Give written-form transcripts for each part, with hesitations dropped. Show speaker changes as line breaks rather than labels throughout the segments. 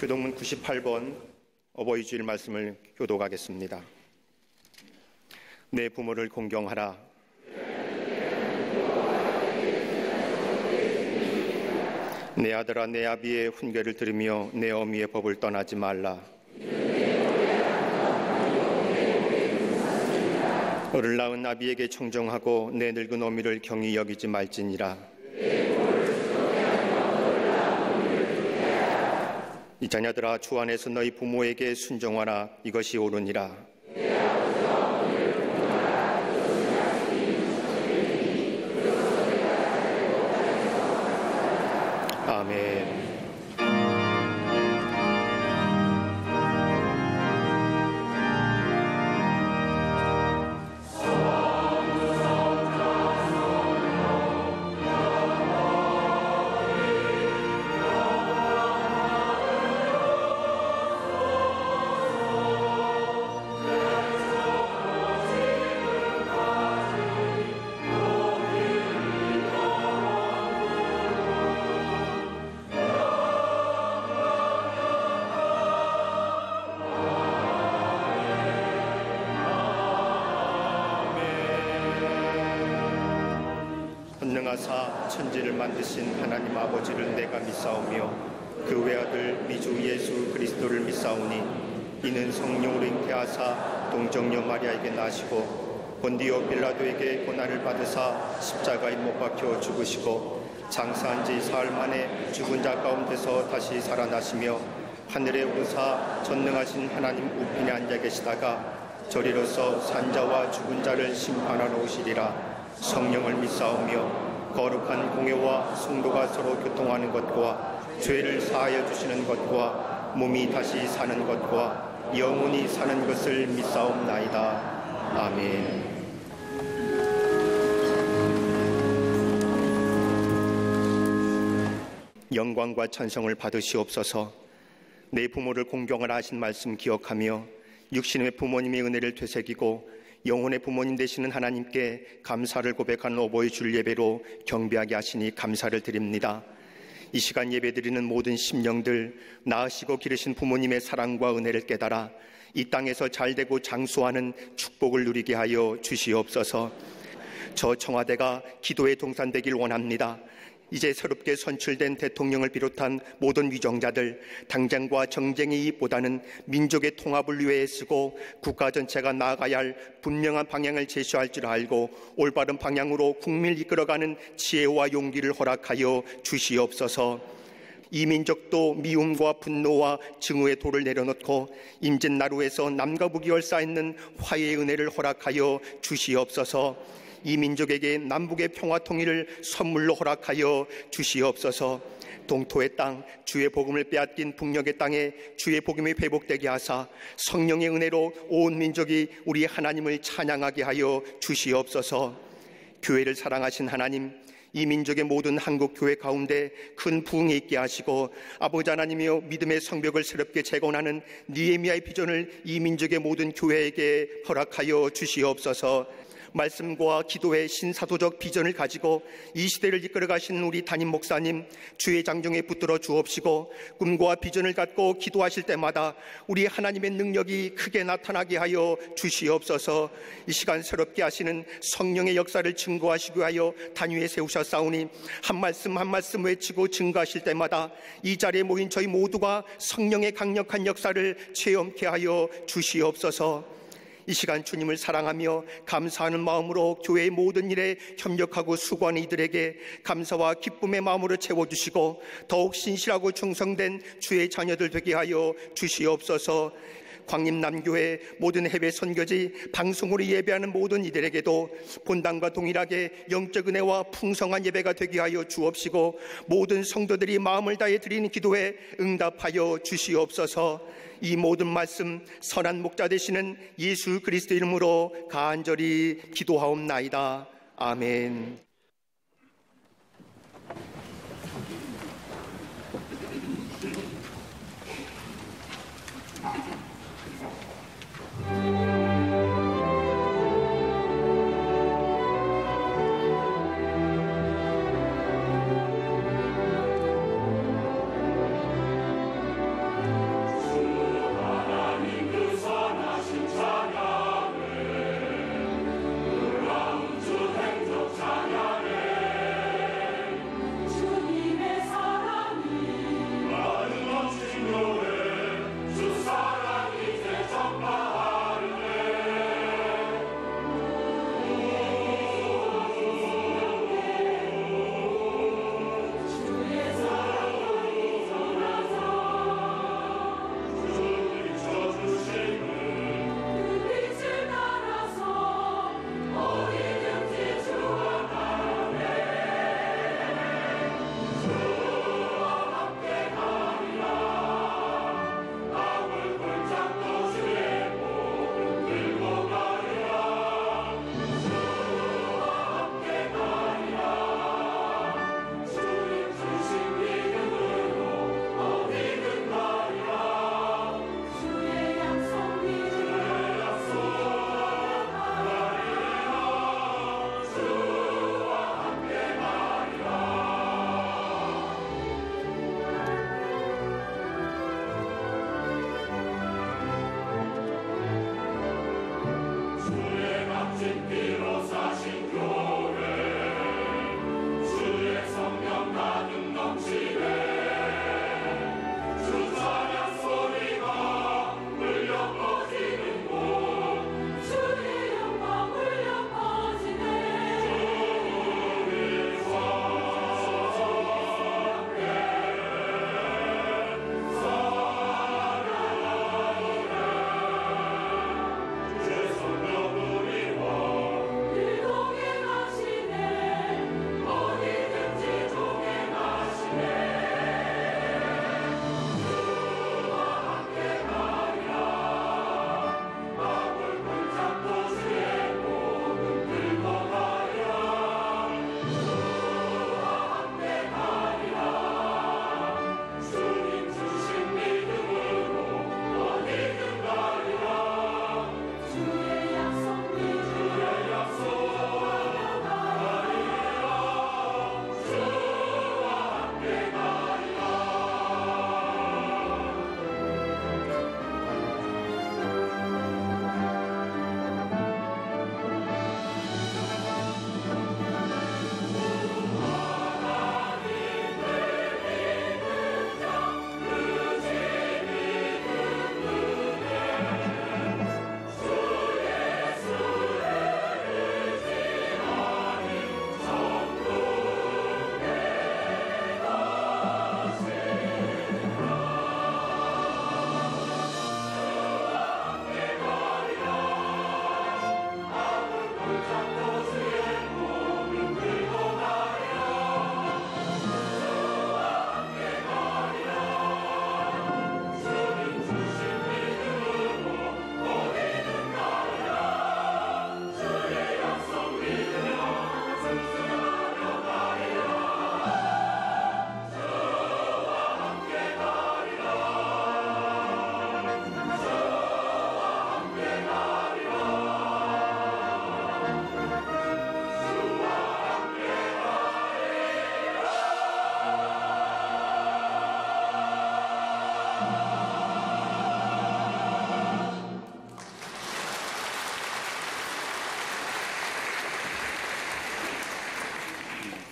교동문 98번 어버이 주일 말씀을 교독하겠습니다. 내 부모를 공경하라. 내 아들아, 내 아비의 훈계를 들으며 내 어미의 법을 떠나지 말라. 너를 낳은 아비에게 청정하고 내 늙은 어미를 경히 여기지 말지니라. 이 자녀들아, 주 안에서 너희 부모에게 순종하라. 이것이 옳으니라. 아멘. 전능하사 천지를 만드신 하나님 아버지를 내가 믿사오며 그 외아들 미주 예수 그리스도를 믿사오니 이는 성령으로 잉태하사 동정녀 마리아에게 나시고 본디오 빌라도에게 고난을 받으사 십자가에 못 박혀 죽으시고 장사한 지 사흘 만에 죽은 자 가운데서 다시 살아나시며 하늘에 오르사 전능하신 하나님 우편에 앉아 계시다가 저리로서 산자와 죽은 자를 심판하러 오시리라. 성령을 믿사오며 거룩한 공회와 성도가 서로 교통하는 것과 죄를 사하여 주시는 것과 몸이 다시 사는 것과 영원히 사는 것을 믿사옵나이다. 아멘. 영광과 찬송을 받으시옵소서. 내 부모를 공경하라 하신 말씀 기억하며 육신의 부모님의 은혜를 되새기고 영혼의 부모님 되시는 하나님께 감사를 고백하는 어버이 줄 예배로 경배하게 하시니 감사를 드립니다. 이 시간 예배드리는 모든 심령들, 낳으시고 기르신 부모님의 사랑과 은혜를 깨달아 이 땅에서 잘되고 장수하는 축복을 누리게 하여 주시옵소서. 저 청와대가 기도의 동산되길 원합니다. 이제 새롭게 선출된 대통령을 비롯한 모든 위정자들, 당장과 정쟁의 이익보다는 민족의 통합을 위해 애쓰고 국가 전체가 나아가야 할 분명한 방향을 제시할 줄 알고 올바른 방향으로 국민을 이끌어가는 지혜와 용기를 허락하여 주시옵소서. 이 민족도 미움과 분노와 증오의 돌을 내려놓고 임진나루에서 남과 북이 열사있는 화해의 은혜를 허락하여 주시옵소서. 이 민족에게 남북의 평화 통일을 선물로 허락하여 주시옵소서. 동토의 땅, 주의 복음을 빼앗긴 북녘의 땅에 주의 복음이 회복되게 하사 성령의 은혜로 온 민족이 우리 하나님을 찬양하게 하여 주시옵소서. 교회를 사랑하신 하나님, 이 민족의 모든 한국 교회 가운데 큰 부흥이 있게 하시고 아버지 하나님이여 믿음의 성벽을 새롭게 재건하는 느헤미야의 비전을 이 민족의 모든 교회에게 허락하여 주시옵소서. 말씀과 기도의 신사도적 비전을 가지고 이 시대를 이끌어가신 우리 담임 목사님 주의 장정에 붙들어 주옵시고 꿈과 비전을 갖고 기도하실 때마다 우리 하나님의 능력이 크게 나타나게 하여 주시옵소서. 이 시간 새롭게 하시는 성령의 역사를 증거하시기 위하여 단위에 세우셨사오니 한 말씀 한 말씀 외치고 증거하실 때마다 이 자리에 모인 저희 모두가 성령의 강력한 역사를 체험케 하여 주시옵소서. 이 시간 주님을 사랑하며 감사하는 마음으로 교회의 모든 일에 협력하고 수고하는 이들에게 감사와 기쁨의 마음으로 채워주시고 더욱 신실하고 충성된 주의 자녀들 되게 하여 주시옵소서. 광림남교회 모든 해외 선교지 방송으로 예배하는 모든 이들에게도 본당과 동일하게 영적 은혜와 풍성한 예배가 되게 하여 주옵시고, 모든 성도들이 마음을 다해 드리는 기도에 응답하여 주시옵소서. 이 모든 말씀 선한 목자 되시는 예수 그리스도 이름으로 간절히 기도하옵나이다. 아멘.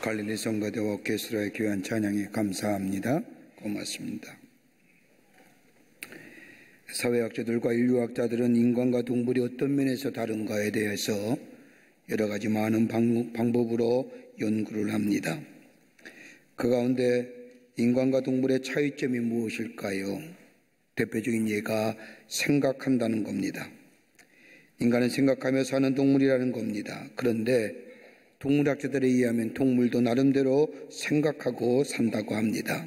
갈릴리 성가대와 오케스트라의 귀한 찬양에 감사합니다. 고맙습니다. 사회학자들과 인류학자들은 인간과 동물이 어떤 면에서 다른가에 대해서 여러 가지 많은 방법으로 연구를 합니다. 그 가운데 인간과 동물의 차이점이 무엇일까요? 대표적인 예가 생각한다는 겁니다. 인간은 생각하며 사는 동물이라는 겁니다. 그런데 동물학자들에 의하면 동물도 나름대로 생각하고 산다고 합니다.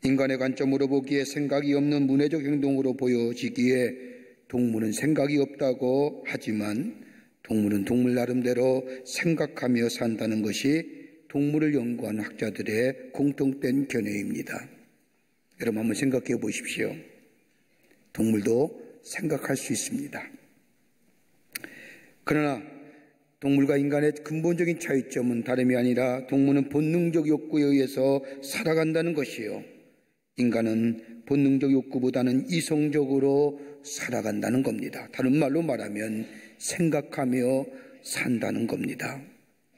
인간의 관점으로 보기에 생각이 없는 문해적 행동으로 보여지기에 동물은 생각이 없다고 하지만 동물은 동물 나름대로 생각하며 산다는 것이 동물을 연구하는 학자들의 공통된 견해입니다. 여러분 한번 생각해 보십시오. 동물도 생각할 수 있습니다. 그러나 동물과 인간의 근본적인 차이점은 다름이 아니라 동물은 본능적 욕구에 의해서 살아간다는 것이요, 인간은 본능적 욕구보다는 이성적으로 살아간다는 겁니다. 다른 말로 말하면 생각하며 산다는 겁니다.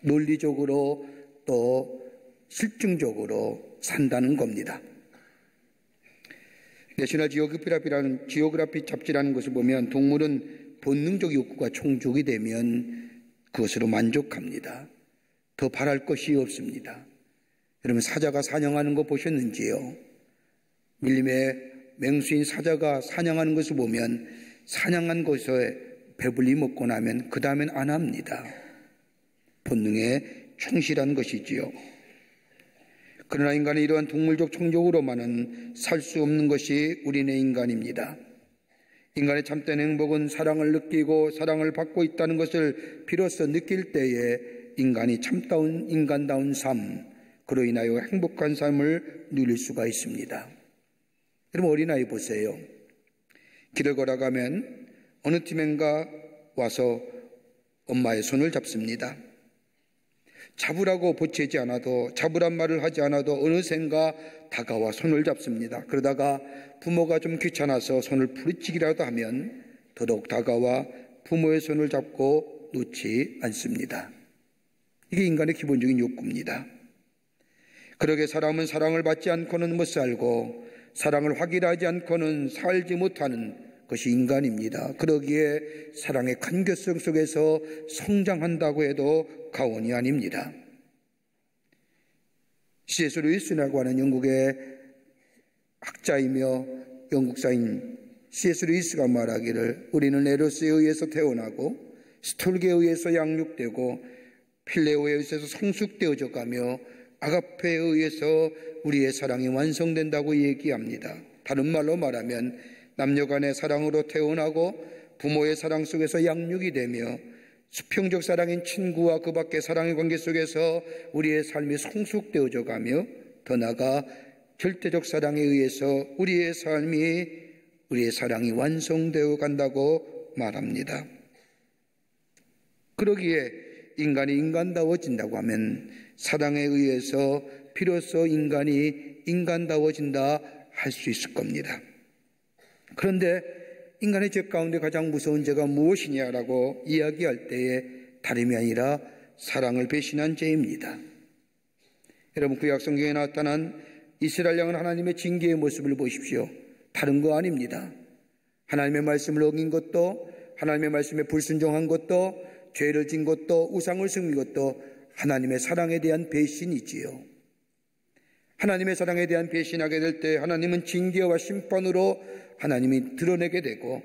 논리적으로 또 실증적으로 산다는 겁니다. 내셔널 지오그래피 잡지라는 것을 보면 동물은 본능적 욕구가 충족이 되면 그것으로 만족합니다. 더 바랄 것이 없습니다. 여러분 사자가 사냥하는 거 보셨는지요? 밀림의 맹수인 사자가 사냥하는 것을 보면 사냥한 것에 배불리 먹고 나면 그 다음엔 안 합니다. 본능에 충실한 것이지요. 그러나 인간은 이러한 동물적 청족으로만은 살 수 없는 것이 우리네 인간입니다. 인간의 참된 행복은 사랑을 느끼고 사랑을 받고 있다는 것을 비로소 느낄 때에 인간이 참다운 인간다운 삶, 그로 인하여 행복한 삶을 누릴 수가 있습니다. 여러분 어린아이 보세요. 길을 걸어가면 어느 팀인가 와서 엄마의 손을 잡습니다. 잡으라고 보채지 않아도, 잡으란 말을 하지 않아도 어느샌가 다가와 손을 잡습니다. 그러다가 부모가 좀 귀찮아서 손을 부딪히기라도 하면 더더욱 다가와 부모의 손을 잡고 놓지 않습니다. 이게 인간의 기본적인 욕구입니다. 그러게 사람은 사랑을 받지 않고는 못 살고 사랑을 확인하지 않고는 살지 못하는 것이 인간입니다. 그러기에 사랑의 간격성 속에서 성장한다고 해도 과언이 아닙니다. C.S. 루이스라고 하는 영국의 학자이며 영국사인 C.S. 루이스가 말하기를 우리는 에로스에 의해서 태어나고 스톨게에 의해서 양육되고 필레오에 의해서 성숙되어져 가며 아가페에 의해서 우리의 사랑이 완성된다고 얘기합니다. 다른 말로 말하면 남녀간의 사랑으로 태어나고 부모의 사랑 속에서 양육이 되며 수평적 사랑인 친구와 그 밖의 사랑의 관계 속에서 우리의 삶이 성숙되어져 가며 더 나아가 절대적 사랑에 의해서 우리의 사랑이 완성되어 간다고 말합니다. 그러기에 인간이 인간다워진다고 하면 사랑에 의해서 비로소 인간이 인간다워진다 할 수 있을 겁니다. 그런데 인간의 죄 가운데 가장 무서운 죄가 무엇이냐라고 이야기할 때에 다름이 아니라 사랑을 배신한 죄입니다. 여러분 구약 성경에 나타난 이스라엘 양은 하나님의 징계의 모습을 보십시오. 다른 거 아닙니다. 하나님의 말씀을 어긴 것도, 하나님의 말씀에 불순종한 것도, 죄를 진 것도, 우상을 섬긴 것도 하나님의 사랑에 대한 배신이지요. 하나님의 사랑에 대한 배신하게 될 때 하나님은 징계와 심판으로 하나님이 드러내게 되고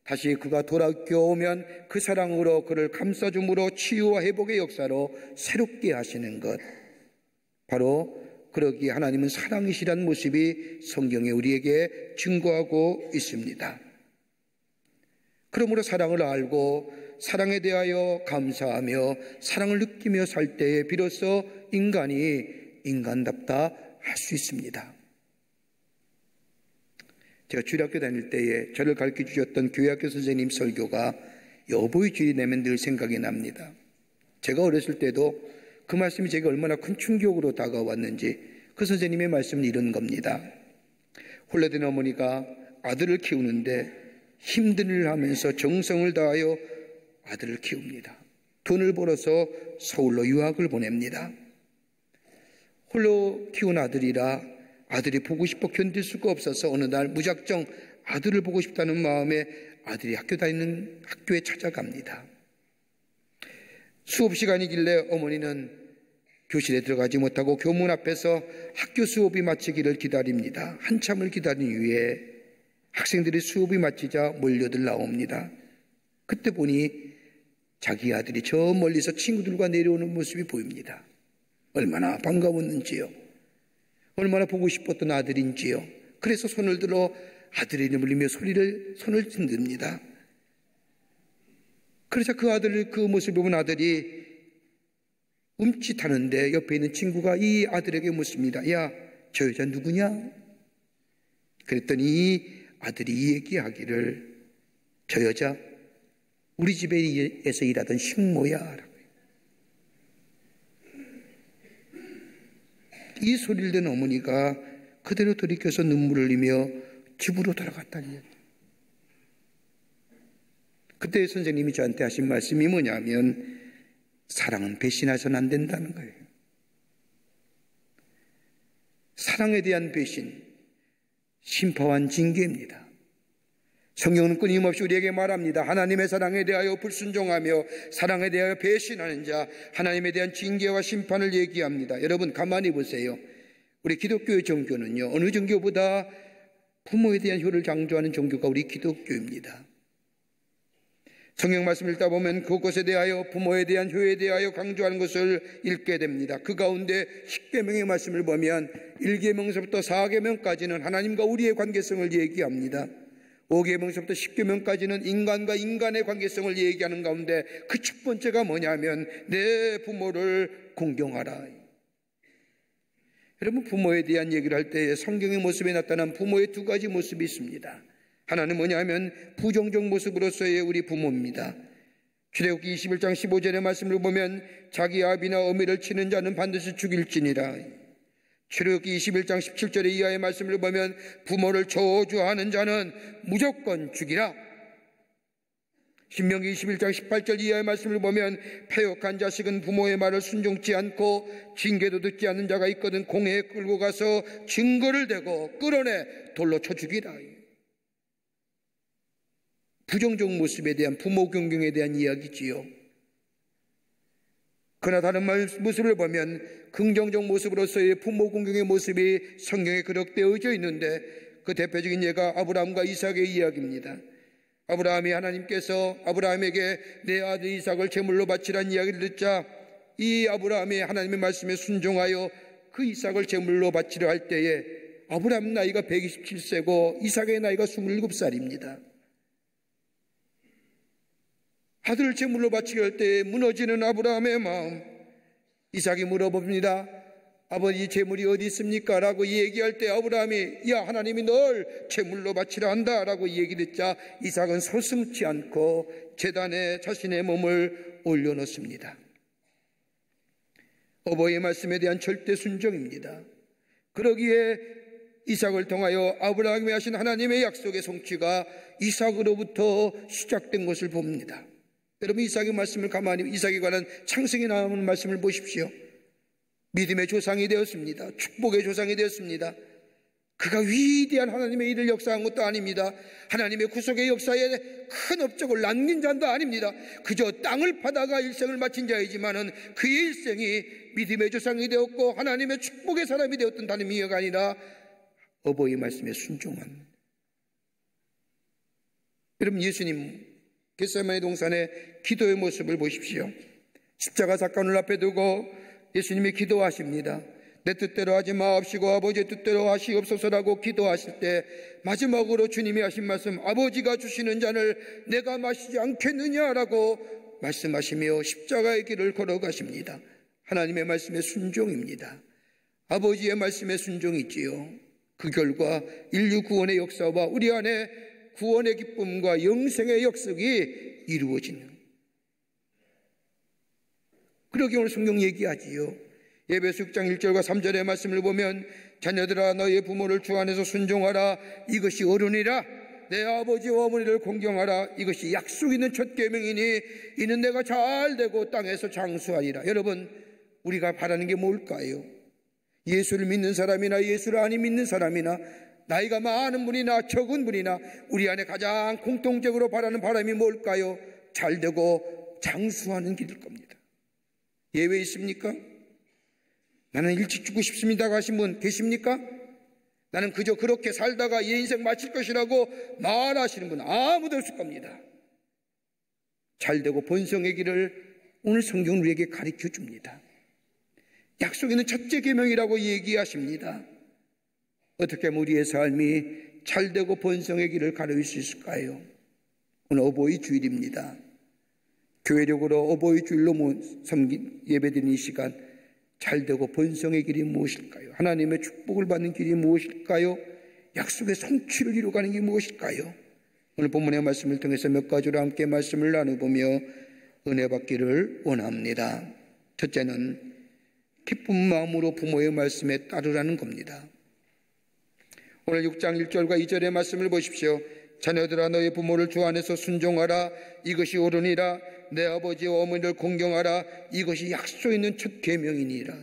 다시 그가 돌아오면 그 사랑으로 그를 감싸줌으로 치유와 회복의 역사로 새롭게 하시는 것, 바로 그러기에 하나님은 사랑이시란 모습이 성경에 우리에게 증거하고 있습니다. 그러므로 사랑을 알고 사랑에 대하여 감사하며 사랑을 느끼며 살 때에 비로소 인간이 인간답다 할 수 있습니다. 제가 주일학교 다닐 때에 저를 가르쳐 주셨던 교회학교 선생님 설교가 여보의 주일이 되면 늘 생각이 납니다. 제가 어렸을 때도 그 말씀이 제게 얼마나 큰 충격으로 다가왔는지 그 선생님의 말씀은 이런 겁니다. 홀레된 어머니가 아들을 키우는데 힘든 일을 하면서 정성을 다하여 아들을 키웁니다. 돈을 벌어서 서울로 유학을 보냅니다. 홀로 키운 아들이라 아들이 보고 싶어 견딜 수가 없어서 어느 날 무작정 아들을 보고 싶다는 마음에 아들이 학교 다니는 학교에 찾아갑니다. 수업 시간이길래 어머니는 교실에 들어가지 못하고 교문 앞에서 학교 수업이 마치기를 기다립니다. 한참을 기다린 이후에 학생들이 수업이 마치자 몰려들 나옵니다. 그때 보니 자기 아들이 저 멀리서 친구들과 내려오는 모습이 보입니다. 얼마나 반가웠는지요. 얼마나 보고 싶었던 아들인지요. 그래서 손을 들어 아들의 이름을 불리며 손을 흔듭니다. 그러자 그 모습을 보면 아들이 움찔하는데 옆에 있는 친구가 이 아들에게 묻습니다. 야, 저 여자 누구냐? 그랬더니 이 아들이 얘기하기를 저 여자 우리 집에서 일하던 식모야 라고. 이 소리를 듣는 어머니가 그대로 돌이켜서 눈물을 흘리며 집으로 돌아갔다는 얘기. 그때 선생님이 저한테 하신 말씀이 뭐냐면 사랑은 배신해서는 안 된다는 거예요. 사랑에 대한 배신, 심파와 징계입니다. 성경은 끊임없이 우리에게 말합니다. 하나님의 사랑에 대하여 불순종하며 사랑에 대하여 배신하는 자, 하나님에 대한 징계와 심판을 얘기합니다. 여러분 가만히 보세요. 우리 기독교의 종교는요, 어느 종교보다 부모에 대한 효를 강조하는 종교가 우리 기독교입니다. 성경 말씀을 읽다 보면 그것에 대하여 부모에 대한 효에 대하여 강조하는 것을 읽게 됩니다. 그 가운데 10계명의 말씀을 보면 1계명서부터 4계명까지는 하나님과 우리의 관계성을 얘기합니다. 5계명서부터 10계명까지는 인간과 인간의 관계성을 얘기하는 가운데 그 첫 번째가 뭐냐면 내 부모를 공경하라. 여러분 부모에 대한 얘기를 할 때 성경의 모습에 나타난 부모의 두 가지 모습이 있습니다. 하나는 뭐냐면 부정적 모습으로서의 우리 부모입니다. 출애굽기 21장 15절의 말씀을 보면 자기 아비나 어미를 치는 자는 반드시 죽일지니라. 출애굽기 21장 17절의 이하의 말씀을 보면 부모를 저주하는 자는 무조건 죽이라. 신명기 21장 18절 이하의 말씀을 보면 패역한 자식은 부모의 말을 순종치 않고 징계도 듣지 않는 자가 있거든 공회에 끌고 가서 증거를 대고 끌어내 돌로 쳐 죽이라. 부정적 모습에 대한 부모 경경에 대한 이야기지요. 그러나 다른 모습을 보면 긍정적 모습으로서의 부모 공경의 모습이 성경에 기록되어져 있는데 그 대표적인 예가 아브라함과 이삭의 이야기입니다. 아브라함이 하나님께서 아브라함에게 내 아들 이삭을 제물로 바치라는 이야기를 듣자 이 아브라함이 하나님의 말씀에 순종하여 그 이삭을 제물로 바치려 할 때에 아브라함 나이가 127세고 이삭의 나이가 27살입니다. 아들을 제물로 바치려 할 때에 무너지는 아브라함의 마음. 이삭이 물어봅니다. 아버지 제물이 어디 있습니까? 라고 얘기할 때 아브라함이 야 하나님이 널 제물로 바치라 한다 라고 얘기 듣자 이삭은 서슴지 않고 제단에 자신의 몸을 올려놓습니다. 어버이의 말씀에 대한 절대 순종입니다. 그러기에 이삭을 통하여 아브라함이 하신 하나님의 약속의 성취가 이삭으로부터 시작된 것을 봅니다. 여러분 이삭의 말씀을 가만히 이삭에 관한 창세기 나오는 말씀을 보십시오. 믿음의 조상이 되었습니다. 축복의 조상이 되었습니다. 그가 위대한 하나님의 일을 역사한 것도 아닙니다. 하나님의 구속의 역사에 큰 업적을 남긴 자도 아닙니다. 그저 땅을 파다가 일생을 마친 자이지만은 그의 일생이 믿음의 조상이 되었고 하나님의 축복의 사람이 되었던 다른 이유가 아니라 어버이 말씀에 순종한. 여러분 예수님 겟세마네 동산의 기도의 모습을 보십시오. 십자가 사건을 앞에 두고 예수님이 기도하십니다. 내 뜻대로 하지 마옵시고 아버지의 뜻대로 하시옵소서라고 기도하실 때 마지막으로 주님이 하신 말씀 아버지가 주시는 잔을 내가 마시지 않겠느냐라고 말씀하시며 십자가의 길을 걸어가십니다. 하나님의 말씀에 순종입니다. 아버지의 말씀에 순종이지요. 그 결과 인류 구원의 역사와 우리 안에 구원의 기쁨과 영생의 역석이 이루어지는. 그러기 오늘 성경 얘기하지요. 에베소 6장 1절과 3절의 말씀을 보면 자녀들아 너희의 부모를 주 안에서 순종하라. 이것이 어른이라. 내 아버지와 어머니를 공경하라. 이것이 약속 있는 첫 계명이니 이는 내가 잘 되고 땅에서 장수하리라. 여러분 우리가 바라는 게 뭘까요? 예수를 믿는 사람이나 예수를 안 믿는 사람이나 나이가 많은 분이나 적은 분이나 우리 안에 가장 공통적으로 바라는 바람이 뭘까요? 잘 되고 장수하는 길일 겁니다. 예외 있습니까? 나는 일찍 죽고 싶습니다 하신 분 계십니까? 나는 그저 그렇게 살다가 이 인생 마칠 것이라고 말하시는 분 아무도 없을 겁니다. 잘되고 번성의 길을 오늘 성경은 우리에게 가르쳐 줍니다. 약속에 있는 첫째 계명이라고 얘기하십니다. 어떻게 하면 우리의 삶이 잘되고 번성의 길을 가르칠 수 있을까요? 오늘 어버이 주일입니다. 교회력으로 어버이 주일로 예배드리는 이 시간, 잘되고 번성의 길이 무엇일까요? 하나님의 축복을 받는 길이 무엇일까요? 약속의 성취를 이루어가는 게 무엇일까요? 오늘 본문의 말씀을 통해서 몇 가지로 함께 말씀을 나눠보며 은혜 받기를 원합니다. 첫째는 기쁜 마음으로 부모의 말씀에 따르라는 겁니다. 오늘 6장 1절과 2절의 말씀을 보십시오. 자녀들아 너희 부모를 주 안에서 순종하라. 이것이 옳으니라. 내 아버지와 어머니를 공경하라. 이것이 약속 있는 첫 계명이니라.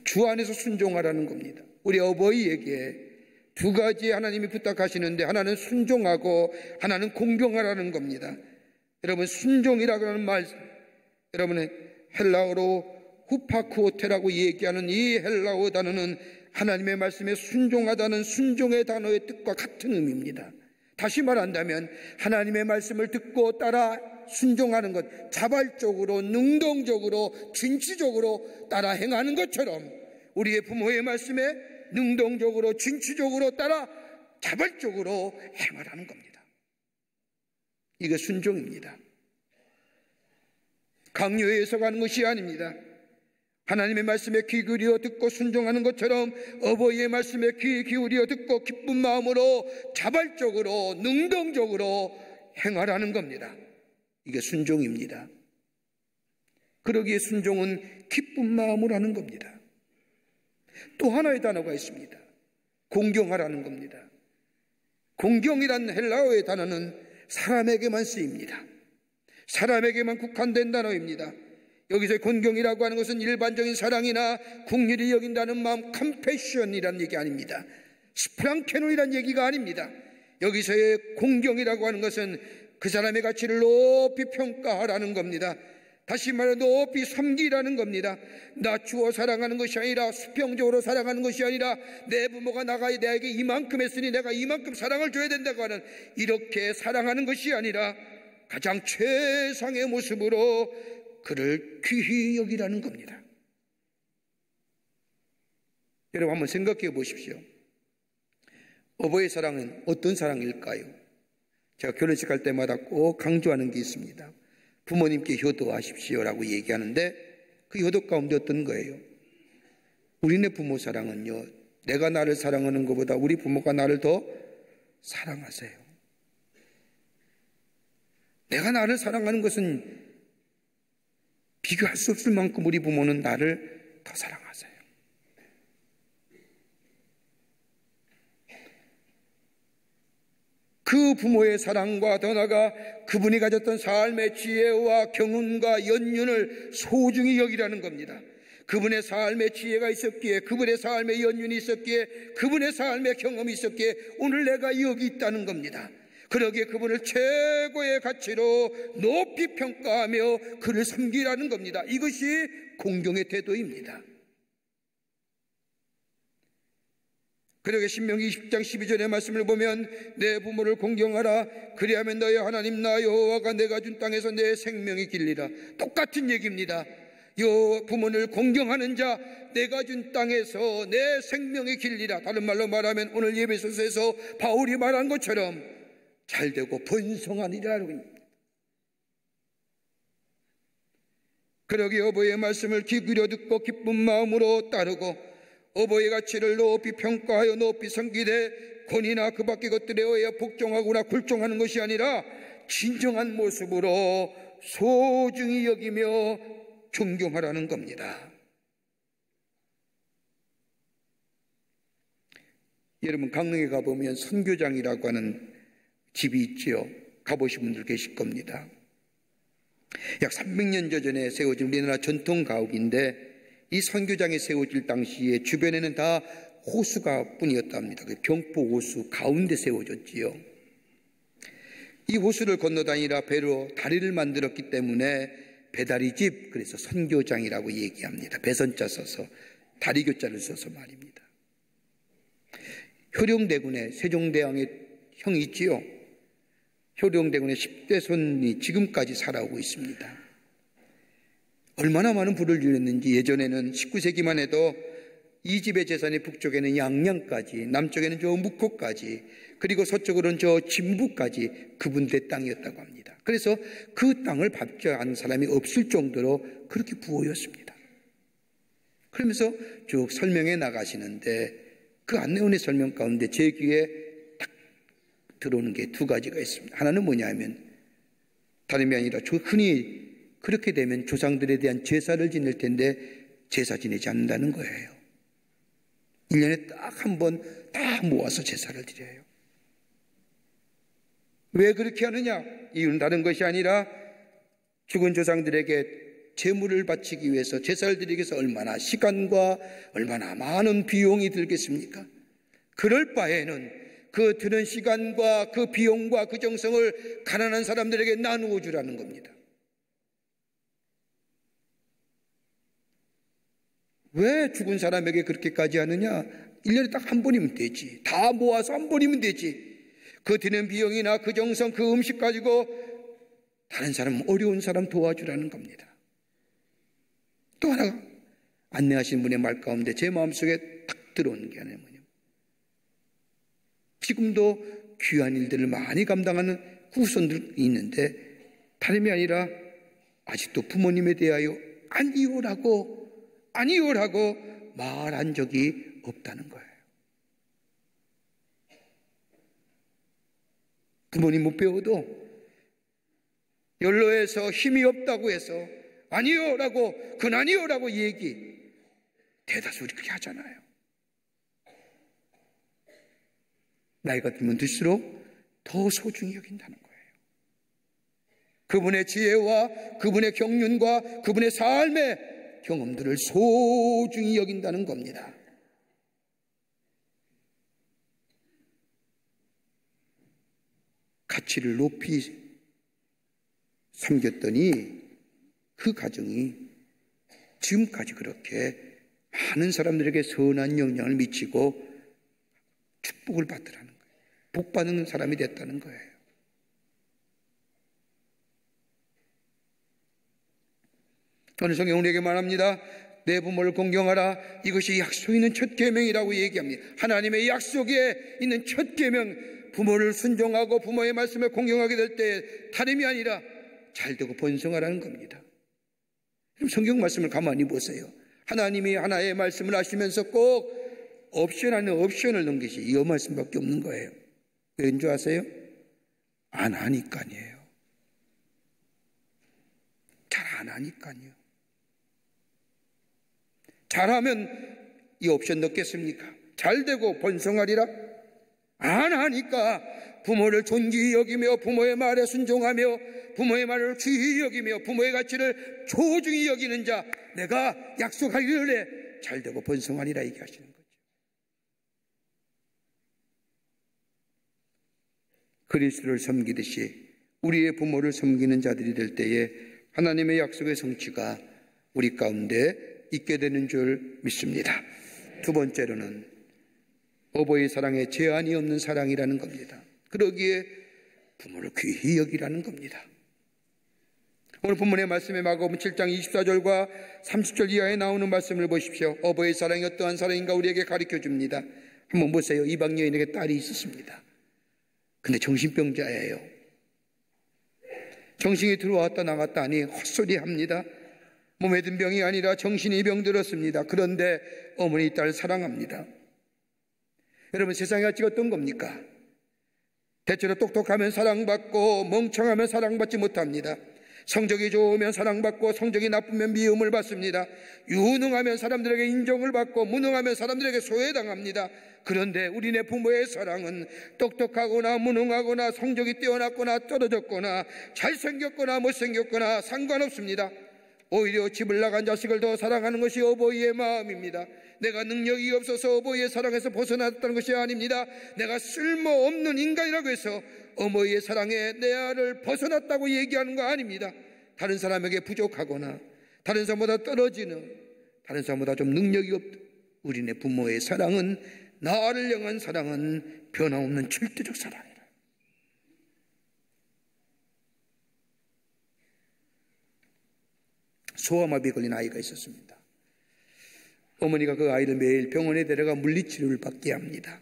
주 안에서 순종하라는 겁니다. 우리 어버이에게 두 가지 하나님이 부탁하시는데, 하나는 순종하고 하나는 공경하라는 겁니다. 여러분, 순종이라고 하는 말, 여러분은 헬라어로 후파크오테라고 얘기하는 이 헬라어 단어는 하나님의 말씀에 순종하다는 순종의 단어의 뜻과 같은 의미입니다. 다시 말한다면 하나님의 말씀을 듣고 따라 순종하는 것, 자발적으로 능동적으로 진취적으로 따라 행하는 것처럼 우리의 부모의 말씀에 능동적으로 진취적으로 따라 자발적으로 행하라는 겁니다. 이게 순종입니다. 강요해서 가는 것이 아닙니다. 하나님의 말씀에 귀 기울여 듣고 순종하는 것처럼 어버이의 말씀에 귀 기울여 듣고 기쁜 마음으로 자발적으로 능동적으로 행하라는 겁니다. 이게 순종입니다. 그러기에 순종은 기쁜 마음으로 하는 겁니다. 또 하나의 단어가 있습니다. 공경하라는 겁니다. 공경이란 헬라어의 단어는 사람에게만 쓰입니다. 사람에게만 국한된 단어입니다. 여기서 공경이라고 하는 것은 일반적인 사랑이나 국률이 여긴다는 마음, 컴패션이라는 얘기 아닙니다. 스프랑케노이라는 얘기가 아닙니다. 여기서의 공경이라고 하는 것은 그 사람의 가치를 높이 평가하라는 겁니다. 다시 말해 높이 섬기라는 겁니다. 낮추어 사랑하는 것이 아니라 수평적으로 사랑하는 것이 아니라 내 부모가 나에게 이만큼 했으니 내가 이만큼 사랑을 줘야 된다고 하는 이렇게 사랑하는 것이 아니라 가장 최상의 모습으로 그를 귀히 여기라는 겁니다. 여러분 한번 생각해 보십시오. 어버이의 사랑은 어떤 사랑일까요? 제가 결혼식 할 때마다 꼭 강조하는 게 있습니다. 부모님께 효도하십시오라고 얘기하는데 그 효도 가운데 어떤 거예요? 우리네 부모 사랑은요, 내가 나를 사랑하는 것보다 우리 부모가 나를 더 사랑하세요. 내가 나를 사랑하는 것은 비교할 수 없을 만큼 우리 부모는 나를 더 사랑하세요. 그 부모의 사랑과 더 나아가 그분이 가졌던 삶의 지혜와 경험과 연륜을 소중히 여기라는 겁니다. 그분의 삶의 지혜가 있었기에, 그분의 삶의 연륜이 있었기에, 그분의 삶의 경험이 있었기에 오늘 내가 여기 있다는 겁니다. 그러기에 그분을 최고의 가치로 높이 평가하며 그를 섬기라는 겁니다. 이것이 공경의 태도입니다. 그러기에 신명기 20장 12절의 말씀을 보면 내 부모를 공경하라. 그리하면 너의 하나님 나 여호와가 내가 준 땅에서 내 생명이 길리라. 똑같은 얘기입니다. 부모를 공경하는 자, 내가 준 땅에서 내 생명이 길리라. 다른 말로 말하면 오늘 예배소서에서 바울이 말한 것처럼 잘되고 번성하니라라고 합니다. 그러기에 어버이의 말씀을 귀 기울여 듣고 기쁜 마음으로 따르고 어버이의 가치를 높이 평가하여 높이 섬기되 권위나 그 밖의 것들에 의해 복종하거나 굴종하는 것이 아니라 진정한 모습으로 소중히 여기며 존경하라는 겁니다. 여러분 강릉에 가보면 선교장이라고 하는 집이 있지요. 가보신 분들 계실 겁니다. 약 300년 전에 세워진 우리나라 전통 가옥인데 이 선교장이 세워질 당시에 주변에는 다 호수가 뿐이었답니다. 그 경포 호수 가운데 세워졌지요. 이 호수를 건너다니라 배로 다리를 만들었기 때문에 배다리집, 그래서 선교장이라고 얘기합니다. 배선자 써서 다리교자를 써서 말입니다. 효령대군의 세종대왕의 형이 있지요. 효령대군의 10대 손이 지금까지 살아오고 있습니다. 얼마나 많은 부를 줄였는지 예전에는 19세기만 해도 이 집의 재산이 북쪽에는 양양까지, 남쪽에는 저 묵호까지, 그리고 서쪽으로는 저 진부까지 그분들의 땅이었다고 합니다. 그래서 그 땅을 밟지 않은 사람이 없을 정도로 그렇게 부호였습니다. 그러면서 쭉 설명해 나가시는데 그 안내원의 설명 가운데 제 귀에 딱 들어오는 게 두 가지가 있습니다. 하나는 뭐냐면 다름이 아니라 흔히 그렇게 되면 조상들에 대한 제사를 지낼 텐데 제사 지내지 않는다는 거예요. 1년에 딱 한 번 다 모아서 제사를 드려요. 왜 그렇게 하느냐? 이유는 다른 것이 아니라 죽은 조상들에게 제물을 바치기 위해서 제사를 드리기 위해서 얼마나 시간과 얼마나 많은 비용이 들겠습니까? 그럴 바에는 그 드는 시간과 그 비용과 그 정성을 가난한 사람들에게 나누어 주라는 겁니다. 왜 죽은 사람에게 그렇게까지 하느냐? 1년에 딱 한 번이면 되지. 다 모아서 한 번이면 되지. 그 드는 비용이나 그 정성, 그 음식 가지고 다른 사람, 어려운 사람 도와주라는 겁니다. 또 하나 안내하신 분의 말 가운데 제 마음속에 딱 들어오는 게 하나는 뭐냐면 지금도 귀한 일들을 많이 감당하는 후손들이 있는데 다름이 아니라 아직도 부모님에 대하여 아니오라고 말한 적이 없다는 거예요. 부모님 못 배워도 연로해서 힘이 없다고 해서 아니요라고, 그건 아니요라고 대다수 그렇게 하잖아요. 나이가 들면 들수록 더 소중히 여긴다는 거예요. 그분의 지혜와 그분의 경륜과 그분의 삶의 경험들을 소중히 여긴다는 겁니다. 가치를 높이 섬겼더니 그 가정이 지금까지 그렇게 많은 사람들에게 선한 영향을 미치고 축복을 받으라는 거예요. 복 받는 사람이 됐다는 거예요. 오늘 성경은 우리에게 말합니다. 내 부모를 공경하라. 이것이 약속에 있는 첫 계명이라고 얘기합니다. 하나님의 약속에 있는 첫 계명, 부모를 순종하고 부모의 말씀을 공경하게 될 때 다름이 아니라 잘되고 번성하라는 겁니다. 그럼 성경 말씀을 가만히 보세요. 하나님이 하나의 말씀을 하시면서 꼭 옵션 안에 옵션을 넣은 것이 이 말씀밖에 없는 거예요. 왠 줄 아세요? 안 하니까요. 잘 안 하니까요. 잘하면 이 옵션 넣겠습니까? 잘되고 번성하리라? 안 하니까 부모를 존귀히 여기며 부모의 말에 순종하며 부모의 말을 귀히 여기며 부모의 가치를 소중히 여기는 자, 내가 약속하기를 잘되고 번성하리라 얘기하시는 거죠. 그리스도를 섬기듯이 우리의 부모를 섬기는 자들이 될 때에 하나님의 약속의 성취가 우리 가운데 있게 되는 줄 믿습니다. 두 번째로는 어버이 사랑에 제한이 없는 사랑이라는 겁니다. 그러기에 부모를 귀히 여기라는 겁니다. 오늘 본문의 말씀에 마가복음 7장 24절과 30절 이하에 나오는 말씀을 보십시오. 어버이 사랑이 어떠한 사랑인가 우리에게 가르쳐 줍니다. 한번 보세요. 이방 여인에게 딸이 있었습니다. 근데 정신병자예요. 정신이 들어왔다 나갔다 하니 헛소리합니다. 몸에 든 병이 아니라 정신이 병들었습니다. 그런데 어머니 딸 사랑합니다. 여러분, 세상이 어찌 어떤 겁니까? 대체로 똑똑하면 사랑받고 멍청하면 사랑받지 못합니다. 성적이 좋으면 사랑받고 성적이 나쁘면 미움을 받습니다. 유능하면 사람들에게 인정을 받고 무능하면 사람들에게 소외당합니다. 그런데 우리네 부모의 사랑은 똑똑하거나 무능하거나 성적이 뛰어났거나 떨어졌거나 잘생겼거나 못생겼거나 상관없습니다. 오히려 집을 나간 자식을 더 사랑하는 것이 어버이의 마음입니다. 내가 능력이 없어서 어버이의 사랑에서 벗어났다는 것이 아닙니다. 내가 쓸모없는 인간이라고 해서 어머니의 사랑에 내 아를 벗어났다고 얘기하는 거 아닙니다. 다른 사람에게 부족하거나 다른 사람보다 떨어지는, 다른 사람보다 좀 능력이 없던 우리네 부모의 사랑은 나를 향한 사랑은 변함없는 절대적 사랑이라. 소아마비에 걸린 아이가 있었습니다. 어머니가 그 아이를 매일 병원에 데려가 물리치료를 받게 합니다.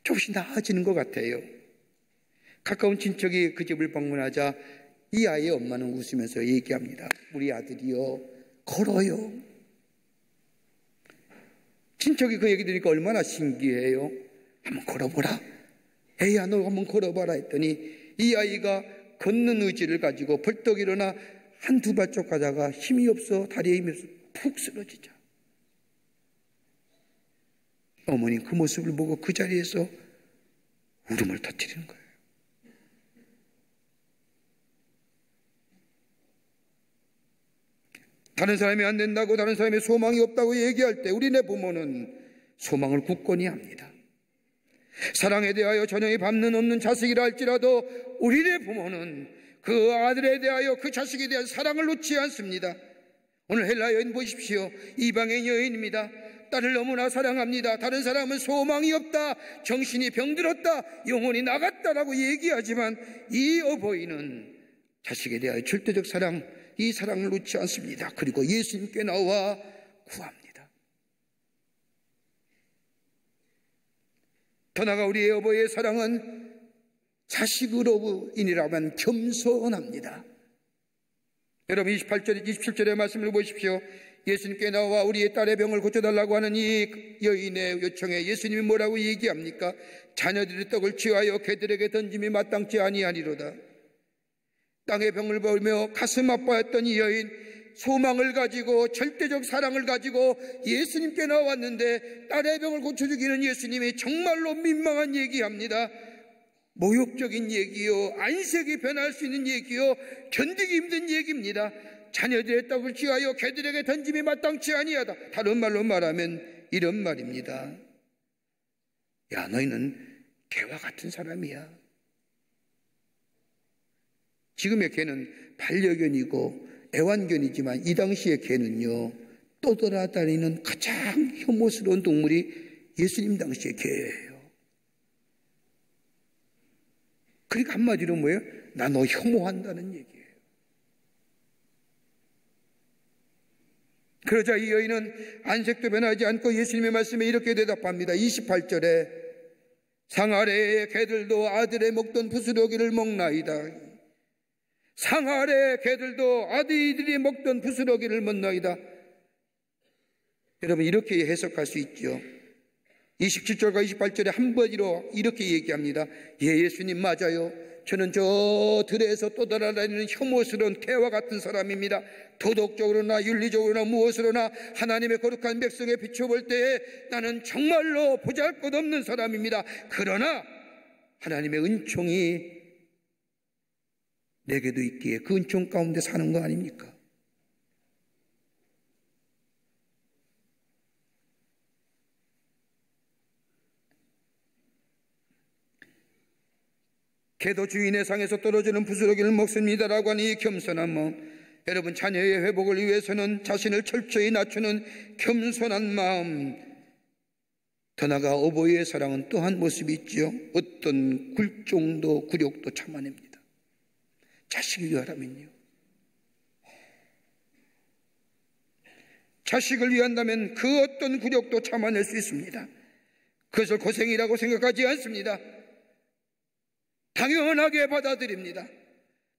조금씩 나아지는 것 같아요. 가까운 친척이 그 집을 방문하자 이 아이의 엄마는 웃으면서 얘기합니다. 우리 아들이요, 걸어요. 친척이 그 얘기 들으니까 얼마나 신기해요. 한번 걸어보라. 애야, 너 한번 걸어봐라 했더니 이 아이가 걷는 의지를 가지고 벌떡 일어나 한두 발짝 가다가 힘이 없어, 다리에 힘이 없어 푹 쓰러지자. 어머니는 그 모습을 보고 그 자리에서 울음을 터뜨리는 거예요. 다른 사람이 안 된다고, 다른 사람의 소망이 없다고 얘기할 때 우리네 부모는 소망을 굳건히 합니다. 사랑에 대하여 전혀 반는 없는 자식이라 할지라도 우리네 부모는 그 아들에 대하여, 그 자식에 대한 사랑을 놓지 않습니다. 오늘 헬라 여인 보십시오. 이방의 여인입니다. 딸을 너무나 사랑합니다. 다른 사람은 소망이 없다, 정신이 병들었다, 영혼이 나갔다라고 얘기하지만 이 어버이는 자식에 대하여 절대적 사랑, 이 사랑을 놓지 않습니다. 그리고 예수님께 나와 구합니다. 더 나아가 우리의 어버이의 사랑은 자식으로인이라면 겸손합니다. 여러분 28절에 27절의 말씀을 보십시오. 예수님께 나와 우리의 딸의 병을 고쳐달라고 하는 이 여인의 요청에 예수님이 뭐라고 얘기합니까? 자녀들의 떡을 취하여 개들에게 던짐이 마땅치 아니하니로다. 땅의 병을 보며 가슴 아파했던 이 여인, 소망을 가지고 절대적 사랑을 가지고 예수님께 나왔는데 딸의 병을 고쳐주기는 예수님이 정말로 민망한 얘기합니다. 모욕적인 얘기요, 안색이 변할 수 있는 얘기요, 견디기 힘든 얘기입니다. 자녀들의 떡을 취하여 개들에게 던짐이 마땅치 아니하다. 다른 말로 말하면 이런 말입니다. 야, 너희는 개와 같은 사람이야. 지금의 개는 반려견이고 애완견이지만 이 당시의 개는요, 떠돌아다니는 가장 혐오스러운 동물이 예수님 당시의 개예요. 그러니까 한마디로 뭐예요? 나 너 혐오한다는 얘기예요. 그러자 이 여인은 안색도 변하지 않고 예수님의 말씀에 이렇게 대답합니다. 28절에 상 아래의 개들도 아들의 먹던 부스러기를 먹나이다. 상 아래의 개들도 아들이 먹던 부스러기를 먹나이다. 여러분 이렇게 해석할 수 있죠. 27절과 28절에 한번으로 이렇게 얘기합니다. 예수님 맞아요. 저는 저 들에서 떠돌아다니는 혐오스러운 개와 같은 사람입니다. 도덕적으로나 윤리적으로나 무엇으로나 하나님의 거룩한 백성에 비춰볼 때에 나는 정말로 보잘것없는 사람입니다. 그러나 하나님의 은총이 내게도 있기에 그 은총 가운데 사는 거 아닙니까? 개도 주인의 상에서 떨어지는 부스러기를 먹습니다라고 하는 이 겸손한 마음, 여러분 자녀의 회복을 위해서는 자신을 철저히 낮추는 겸손한 마음, 더 나아가 어버이의 사랑은 또 한 모습이 있죠. 어떤 굴종도 굴욕도 참아냅니다. 자식을 위하라면요. 자식을 위한다면 그 어떤 굴욕도 참아낼 수 있습니다. 그것을 고생이라고 생각하지 않습니다. 당연하게 받아들입니다.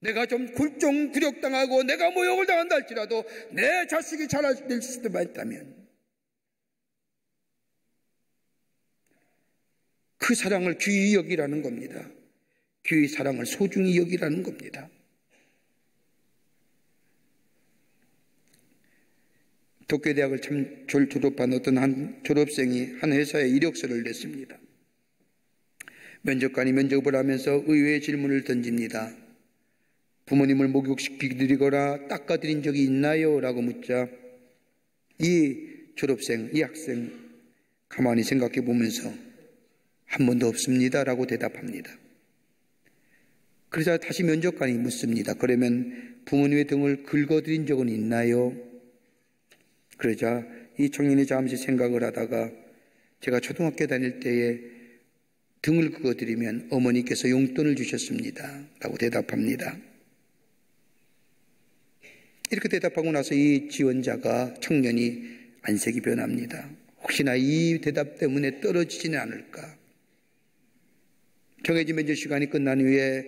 내가 좀 굴종 굴욕당하고 내가 모욕을 당한다 할지라도 내 자식이 잘될 수만 있다면 그 사랑을 귀히 여기라는 겁니다. 귀히 사랑을 소중히 여기라는 겁니다. 도쿄대학을 참 졸업한 어떤 한 졸업생이 한 회사에 이력서를 냈습니다. 면접관이 면접을 하면서 의외의 질문을 던집니다. 부모님을 목욕시키거나 닦아드린 적이 있나요? 라고 묻자 이 졸업생, 이 학생 가만히 생각해 보면서 한 번도 없습니다 라고 대답합니다. 그러자 다시 면접관이 묻습니다. 그러면 부모님의 등을 긁어드린 적은 있나요? 그러자 이 청년이 잠시 생각을 하다가 제가 초등학교 다닐 때에 등을 긁어드리면 어머니께서 용돈을 주셨습니다 라고 대답합니다. 이렇게 대답하고 나서 이 지원자가 청년이 안색이 변합니다. 혹시나 이 대답 때문에 떨어지지는 않을까. 정해진 면접 시간이 끝난 후에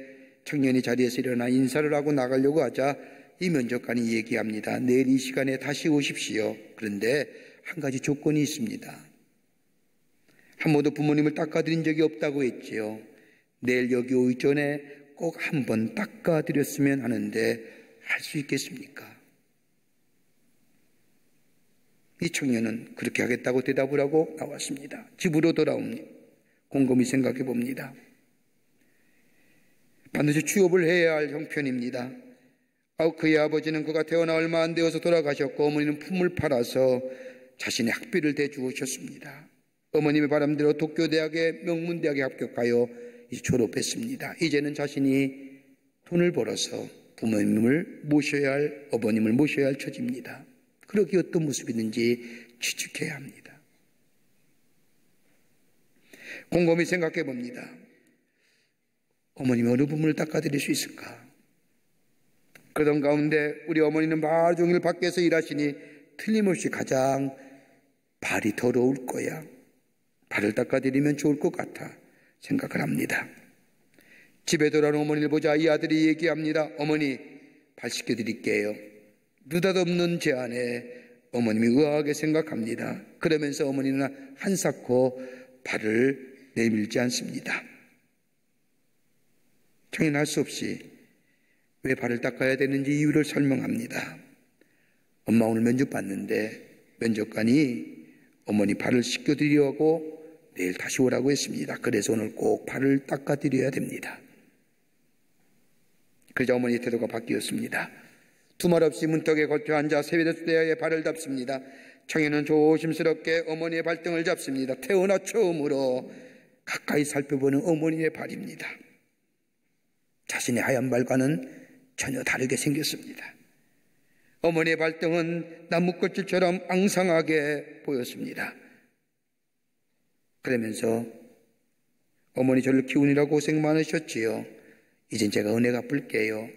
청년이 자리에서 일어나 인사를 하고 나가려고 하자 이 면접관이 얘기합니다. 내일 이 시간에 다시 오십시오. 그런데 한 가지 조건이 있습니다. 한 번도 부모님을 닦아드린 적이 없다고 했지요. 내일 여기 오기 전에 꼭 한 번 닦아드렸으면 하는데 할 수 있겠습니까? 이 청년은 그렇게 하겠다고 대답을 하고 나왔습니다. 집으로 돌아옵니다. 곰곰이 생각해 봅니다. 반드시 취업을 해야 할 형편입니다. 그의 아버지는 그가 태어나 얼마 안 되어서 돌아가셨고 어머니는 품을 팔아서 자신의 학비를 대주셨습니다. 어머님의 바람대로 도쿄대학의 명문대학에 합격하여 이제 졸업했습니다. 이제는 자신이 돈을 벌어서 부모님을 모셔야 할, 어머님을 모셔야 할 처지입니다. 그러기 어떤 모습이든지 취직해야 합니다. 곰곰이 생각해 봅니다. 어머님이 어느 부분을 닦아드릴 수 있을까? 그런 가운데 우리 어머니는 하루 종일 밖에서 일하시니 틀림없이 가장 발이 더러울 거야. 발을 닦아드리면 좋을 것 같아 생각을 합니다. 집에 돌아온 어머니를 보자 이 아들이 얘기합니다. 어머니, 발 씻겨드릴게요. 느닷없는 제안에 어머님이 의아하게 생각합니다. 그러면서 어머니는 한사코 발을 내밀지 않습니다. 청년 할 수 없이 왜 발을 닦아야 되는지 이유를 설명합니다. 엄마 오늘 면접 봤는데 면접관이 어머니 발을 씻겨드리려고 내일 다시 오라고 했습니다. 그래서 오늘 꼭 발을 닦아드려야 됩니다. 그러자 어머니의 태도가 바뀌었습니다. 두말 없이 문턱에 걸쳐 앉아 세뱃대에 발을 닦습니다. 청년은 조심스럽게 어머니의 발등을 잡습니다. 태어나 처음으로 가까이 살펴보는 어머니의 발입니다. 자신의 하얀 발과는 전혀 다르게 생겼습니다. 어머니의 발등은 나뭇꽃질처럼 앙상하게 보였습니다. 그러면서 어머니 저를 키우느라고 고생 많으셨지요. 이젠 제가 은혜 갚을게요.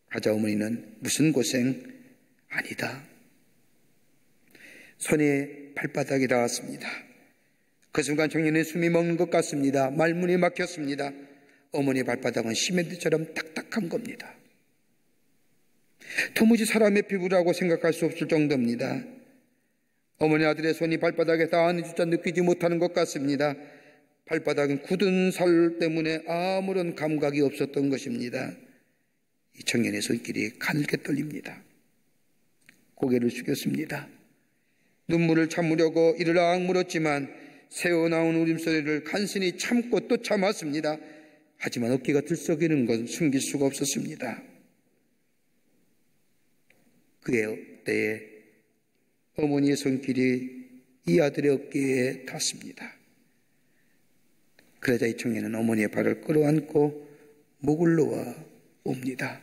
하자 어머니는 무슨 고생? 아니다. 손이 발바닥에 닿았습니다. 그 순간 청년의 숨이 먹는 것 같습니다. 말문이 막혔습니다. 어머니의 발바닥은 시멘트처럼 딱딱한 겁니다. 도무지 사람의 피부라고 생각할 수 없을 정도입니다. 어머니 아들의 손이 발바닥에 닿았는지조차 느끼지 못하는 것 같습니다. 발바닥은 굳은 살 때문에 아무런 감각이 없었던 것입니다. 이 청년의 손길이 가늘게 떨립니다. 고개를 숙였습니다. 눈물을 참으려고 이를 악물었지만 새어나온 울음소리를 간신히 참고 또 참았습니다. 하지만 어깨가 들썩이는 건 숨길 수가 없었습니다. 그때에 어머니의 손길이 이 아들의 어깨에 닿습니다. 그러자 이 청년은 어머니의 발을 끌어안고 목을 놓아 옵니다.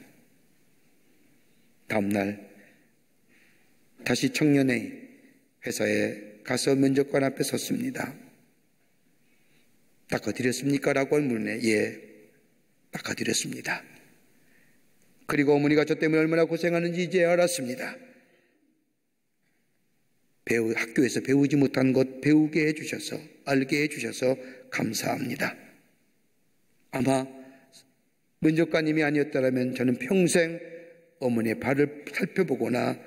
다음날 다시 청년의 회사에 가서 면접관 앞에 섰습니다. 닦아드렸습니까? 라고 물으네. 예, 닦아드렸습니다. 그리고 어머니가 저 때문에 얼마나 고생하는지 이제 알았습니다. 학교에서 배우지 못한 것 배우게 해주셔서, 알게 해주셔서 감사합니다. 아마 면접관님이 아니었다면 저는 평생 어머니의 발을 살펴보거나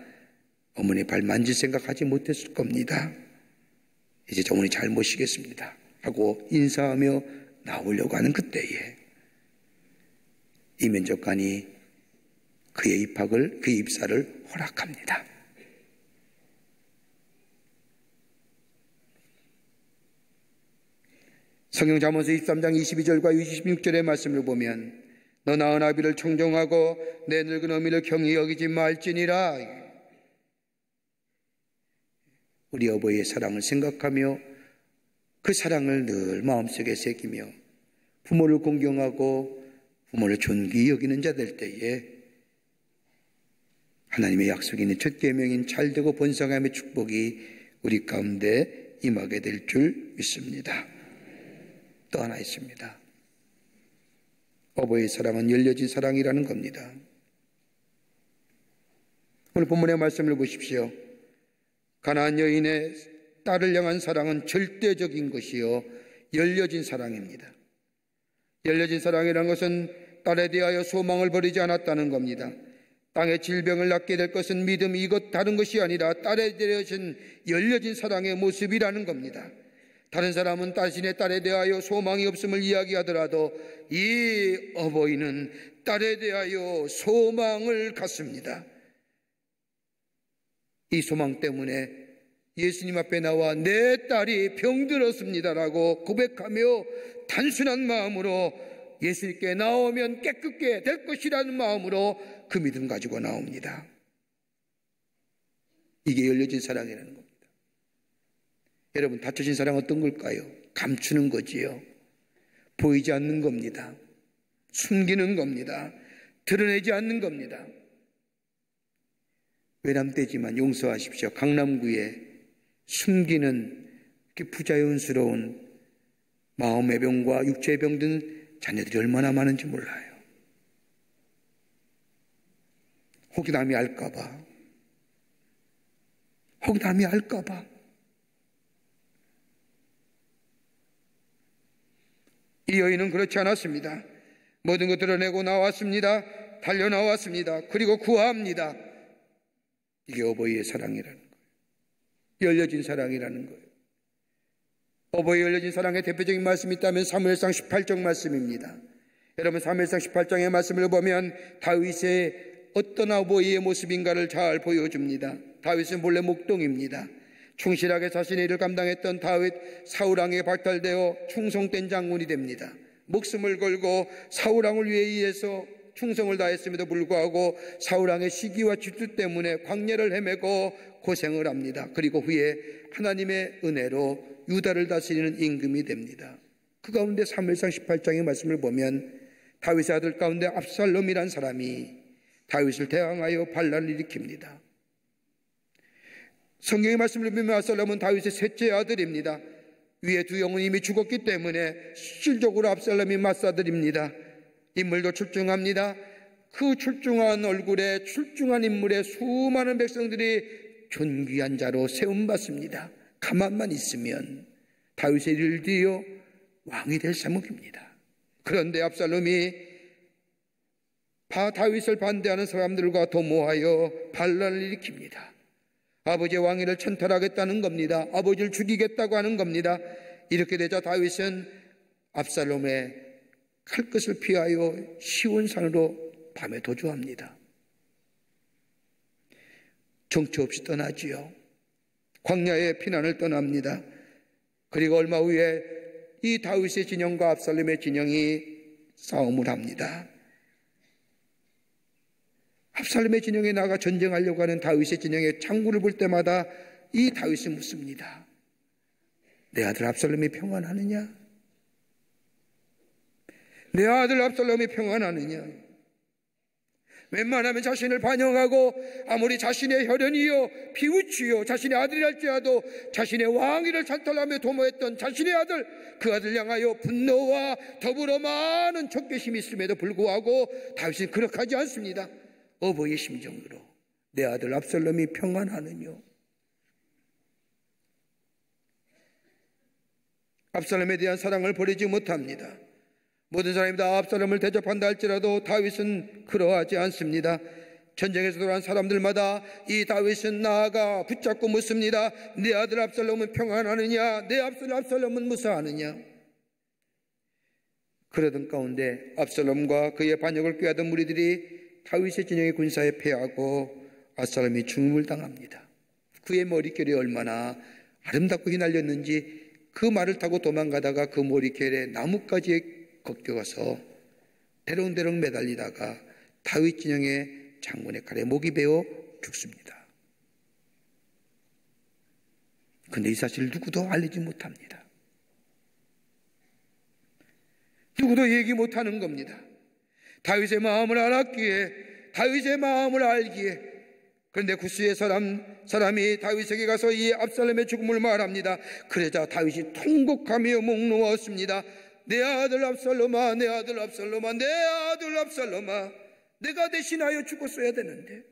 어머니의 발 만질 생각하지 못했을 겁니다. 이제 어머니 잘 모시겠습니다 하고 인사하며 나오려고 하는 그때에 이 면접관이 그의 입사를 허락합니다. 성경 잠언서 23장 22절과 26절의 말씀을 보면 너 낳은 아비를 청정하고 내 늙은 어미를 경히 여기지 말지니라. 우리 어버이의 사랑을 생각하며 그 사랑을 늘 마음속에 새기며 부모를 공경하고 부모를 존귀히 여기는 자 될 때에 하나님의 약속이 있는 첫 계명인 잘되고 번성함의 축복이 우리 가운데 임하게 될 줄 믿습니다. 또 하나 있습니다. 어버이의 사랑은 열려진 사랑이라는 겁니다. 오늘 본문의 말씀을 보십시오. 가나안 여인의 딸을 향한 사랑은 절대적인 것이요 열려진 사랑입니다. 열려진 사랑이라는 것은 딸에 대하여 소망을 버리지 않았다는 겁니다. 땅의 질병을 낫게 될 것은 믿음이 이것 다른 것이 아니라 딸에 대하신 열려진 사랑의 모습이라는 겁니다. 다른 사람은 자신의 딸에 대하여 소망이 없음을 이야기하더라도 이 어버이는 딸에 대하여 소망을 갖습니다. 이 소망 때문에 예수님 앞에 나와 내 딸이 병들었습니다라고 고백하며 단순한 마음으로 예수님께 나오면 깨끗게 될 것이라는 마음으로 그 믿음 가지고 나옵니다. 이게 열려진 사랑이라는 겁니다. 여러분, 닫혀진 사랑 어떤 걸까요? 감추는 거지요. 보이지 않는 겁니다. 숨기는 겁니다. 드러내지 않는 겁니다. 외람되지만 용서하십시오. 강남구에 숨기는 이렇게 부자연스러운 마음의 병과 육체의 병 든 자녀들이 얼마나 많은지 몰라요. 혹 남이 알까봐. 혹 남이 알까봐. 이 여인은 그렇지 않았습니다. 모든 것 드러내고 나왔습니다. 달려 나왔습니다. 그리고 구합니다. 이게 어버이의 사랑이라는 거예요. 열려진 사랑이라는 거예요. 어버이 열려진 사랑의 대표적인 말씀이 있다면 사무엘상 18장 말씀입니다. 여러분, 사무엘상 18장의 말씀을 보면 다윗의 어떤 어버이의 모습인가를 잘 보여줍니다. 다윗은 본래 목동입니다. 충실하게 자신의 일을 감당했던 다윗, 사울왕에게 박탈되어 충성된 장군이 됩니다. 목숨을 걸고 사울왕을 위해서 충성을 다했음에도 불구하고 사울왕의 시기와 질투 때문에 광야를 헤매고 고생을 합니다. 그리고 후에 하나님의 은혜로 유다를 다스리는 임금이 됩니다. 그 가운데 사무엘상 18장의 말씀을 보면 다윗의 아들 가운데 압살롬이란 사람이 다윗을 대항하여 반란을 일으킵니다. 성경의 말씀을 보면 압살롬은 다윗의 셋째 아들입니다. 위에 두 영은 이미 죽었기 때문에 실질적으로 압살롬이 맞사들입니다. 인물도 출중합니다. 그 출중한 얼굴에 출중한 인물에 수많은 백성들이 존귀한 자로 세움받습니다. 가만만 있으면 다윗의 일을 뒤어 왕이 될 사목입니다. 그런데 압살롬이 다윗을 반대하는 사람들과 도모하여 반란을 일으킵니다. 아버지의 왕위를 찬탈하겠다는 겁니다. 아버지를 죽이겠다고 하는 겁니다. 이렇게 되자 다윗은 압살롬의 칼 것을 피하여 시온산으로 밤에 도주합니다. 정처 없이 떠나지요. 광야의 피난을 떠납니다. 그리고 얼마 후에 이 다윗의 진영과 압살롬의 진영이 싸움을 합니다. 압살롬의 진영에 나가 전쟁하려고 하는 다윗의 진영의 창구를 볼 때마다 이 다윗이 묻습니다. 내 아들 압살롬이 평안하느냐? 내 아들 압살롬이 평안하느냐? 웬만하면 자신을 반영하고 아무리 자신의 혈연이요 피우치요 자신의 아들이랄지라도 자신의 왕위를 찬탈하며 도모했던 자신의 아들, 그 아들 향하여 분노와 더불어 많은 적개심이 있음에도 불구하고 다윗은 그렇게 하지 않습니다. 어버이의 심정으로 내 아들 압살롬이 평안하느냐? 압살롬에 대한 사랑을 버리지 못합니다. 모든 사람이 다 압살롬을 대접한다 할지라도 다윗은 그러하지 않습니다. 전쟁에서 돌아온 사람들마다 이 다윗은 나아가 붙잡고 묻습니다. 내 아들 압살롬은 평안하느냐? 내 아들 압살롬은 무사하느냐? 그러던 가운데 압살롬과 그의 반역을 꾀하던 무리들이 다윗의 진영의 군사에 패하고 압살롬이 죽음을 당합니다. 그의 머릿결이 얼마나 아름답고 휘날렸는지 그 말을 타고 도망가다가 그 머릿결에 나뭇가지에 걷겨가서 대롱대롱 매달리다가 다윗 진영의 장군의 칼에 목이 베어 죽습니다. 그런데 이 사실을 누구도 알리지 못합니다. 누구도 얘기 못하는 겁니다. 다윗의 마음을 알았기에, 다윗의 마음을 알기에 그런데 구스의 사람이 다윗에게 가서 이 압살롬의 죽음을 말합니다. 그러자 다윗이 통곡하며 목 놓았습니다. 내 아들 압살롬아, 내 아들 압살롬아, 내 아들 압살롬아, 내가 대신하여 죽었어야 되는데,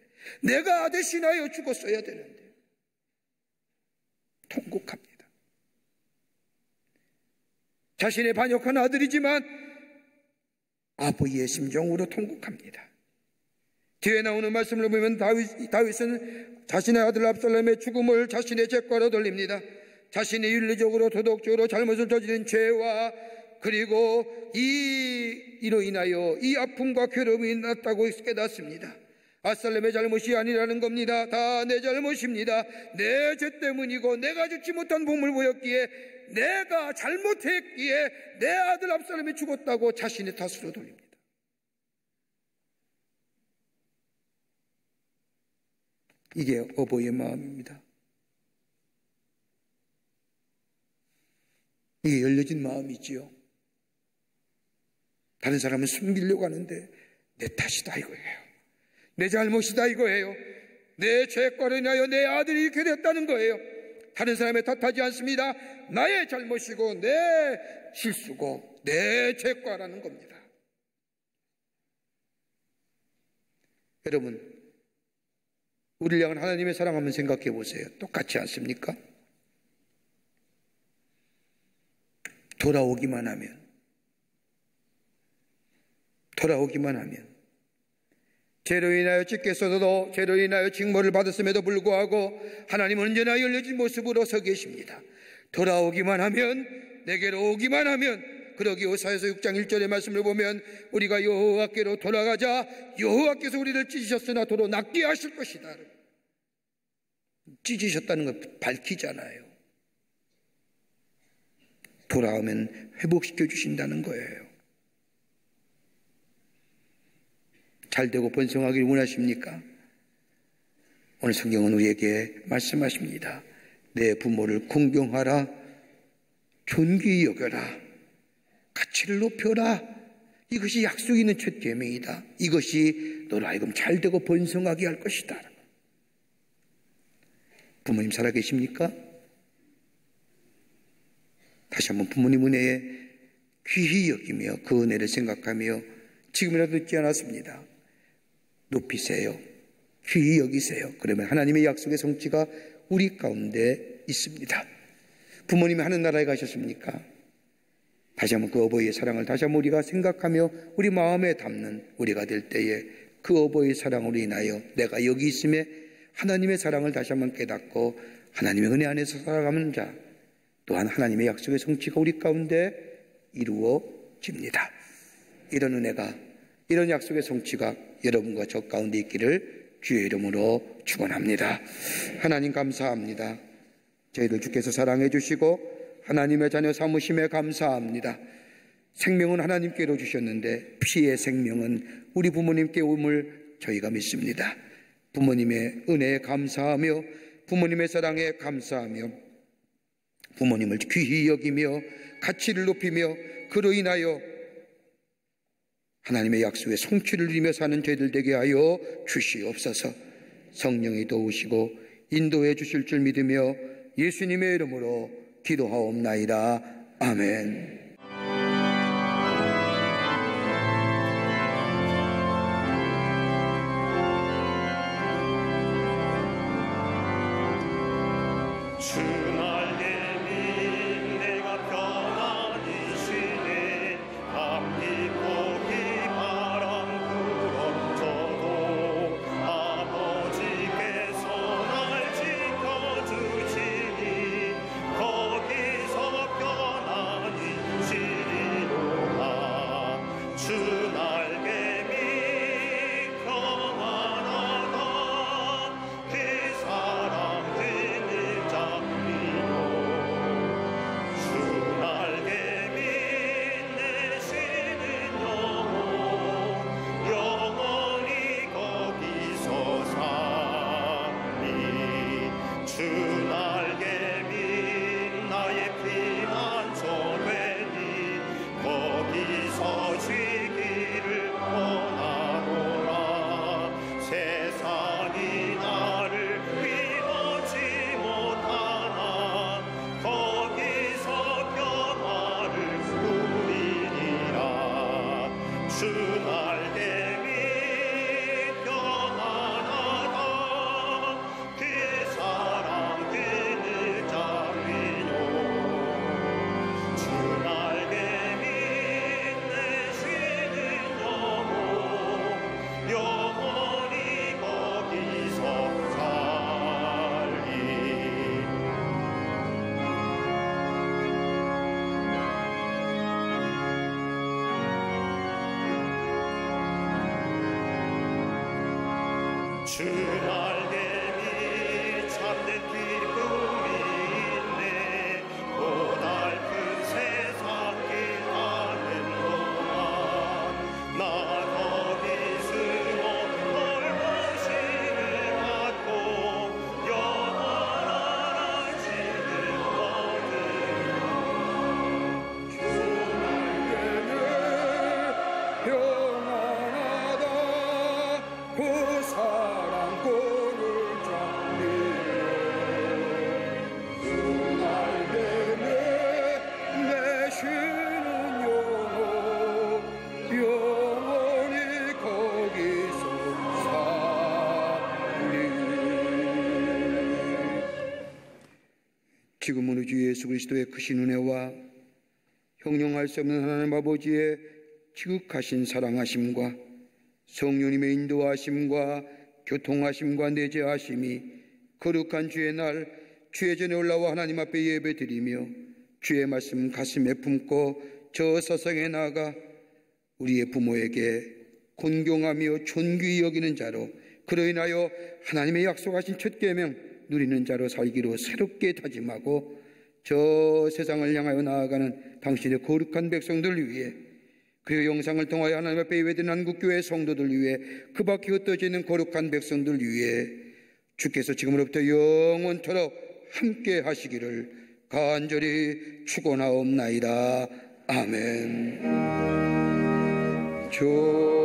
내가 대신하여 죽었어야 되는데. 통곡합니다. 자신의 반역한 아들이지만 아버지의 심정으로 통곡합니다. 뒤에 나오는 말씀을 보면 다윗은 자신의 아들 압살롬의 죽음을 자신의 죄과로 돌립니다. 자신이 윤리적으로 도덕적으로 잘못을 저지른 죄와 그리고 이로 인하여 이 아픔과 괴로움이 났다고 깨닫습니다. 압살롬의 잘못이 아니라는 겁니다. 다 내 잘못입니다. 내 죄 때문이고 내가 죽지 못한 복을 보였기에, 내가 잘못했기에 내 아들 압살롬이 죽었다고 자신의 탓으로 돌립니다. 이게 어버이의 마음입니다. 이게 열려진 마음이지요. 다른 사람은 숨기려고 하는데 내 탓이다 이거예요. 내 잘못이다 이거예요. 내 죄과로 인하여 내 아들이 이렇게 됐다는 거예요. 다른 사람의 탓하지 않습니다. 나의 잘못이고 내 실수고 내 죄과라는 겁니다. 여러분, 우리를 향한 하나님의 사랑 한번 생각해 보세요. 똑같지 않습니까? 돌아오기만 하면 죄로 인하여 찢겼어도 죄로 인하여 징벌을 받았음에도 불구하고 하나님은 언제나 열려진 모습으로 서 계십니다. 돌아오기만 하면, 내게로 오기만 하면, 그러기 호사에서 6장 1절의 말씀을 보면 우리가 여호와께로 돌아가자 여호와께서 우리를 찢으셨으나 도로 낫게 하실 것이다. 찢으셨다는 걸 밝히잖아요. 돌아오면 회복시켜 주신다는 거예요. 잘되고 번성하기를 원하십니까? 오늘 성경은 우리에게 말씀하십니다. 내 부모를 공경하라, 존귀히 여겨라, 가치를 높여라. 이것이 약속이 있는 첫 계명이다. 이것이 너를 하여금 잘되고 번성하게 할 것이다. 부모님 살아계십니까? 다시 한번 부모님 은혜에 귀히 여기며 그 은혜를 생각하며 지금이라도 잊지 않았습니다. 높이세요. 귀히 여기세요. 그러면 하나님의 약속의 성취가 우리 가운데 있습니다. 부모님이 하는 나라에 가셨습니까? 다시 한번 그 어버이의 사랑을 다시 한번 우리가 생각하며 우리 마음에 담는 우리가 될 때에 그 어버이의 사랑으로 인하여 내가 여기 있음에 하나님의 사랑을 다시 한번 깨닫고 하나님의 은혜 안에서 살아가는 자, 또한 하나님의 약속의 성취가 우리 가운데 이루어집니다. 이런 은혜가, 이런 약속의 성취가 여러분과 저 가운데 있기를 주의 이름으로 축원합니다. 하나님 감사합니다. 저희들 주께서 사랑해 주시고 하나님의 자녀 삼으심에 감사합니다. 생명은 하나님께로 주셨는데 피의 생명은 우리 부모님께 옴을 저희가 믿습니다. 부모님의 은혜에 감사하며 부모님의 사랑에 감사하며 부모님을 귀히 여기며 가치를 높이며 그로 인하여 하나님의 약속의 성취를 누리며 사는 저희들 되게 하여 주시옵소서. 성령이 도우시고 인도해 주실 줄 믿으며 예수님의 이름으로 기도하옵나이다. 아멘.
사랑 등을 잡니
주 날개미 참된 기쁨이 있네. 고달픈 세상 길 가는 동안 나 거기 숨어 돌보심을 받고 영원한 안식을 얻으리라.
주 날개는 평안하다. 그 사랑 꼴을 잡리네. 주 날개는 내 쉬는 영혼 영원히 거기서 살리. 지금은 우리 주 예수 그리스도의 크신 은혜와 형용할 수 없는 하나님 아버지의 지극하신 사랑하심과 성령님의 인도하심과 교통하심과 내재하심이 거룩한 주의 날 주의 전에 올라와 하나님 앞에 예배드리며 주의 말씀 가슴에 품고 저 서성에 나아가 우리의 부모에게 존경하며 존귀히 여기는 자로, 그로 인하여 하나님의 약속하신 첫 계명 누리는 자로 살기로 새롭게 다짐하고 저 세상을 향하여 나아가는 당신의 거룩한 백성들을 위해, 그리고 영상을 통하여 하나님 앞에 예배드리는 한국교회 성도들 위해, 그 밖에 흩어져 있는 거룩한 백성들 위해 주께서 지금으로부터 영원토록 함께 하시기를 간절히 축원하옵나이다. 아멘. 주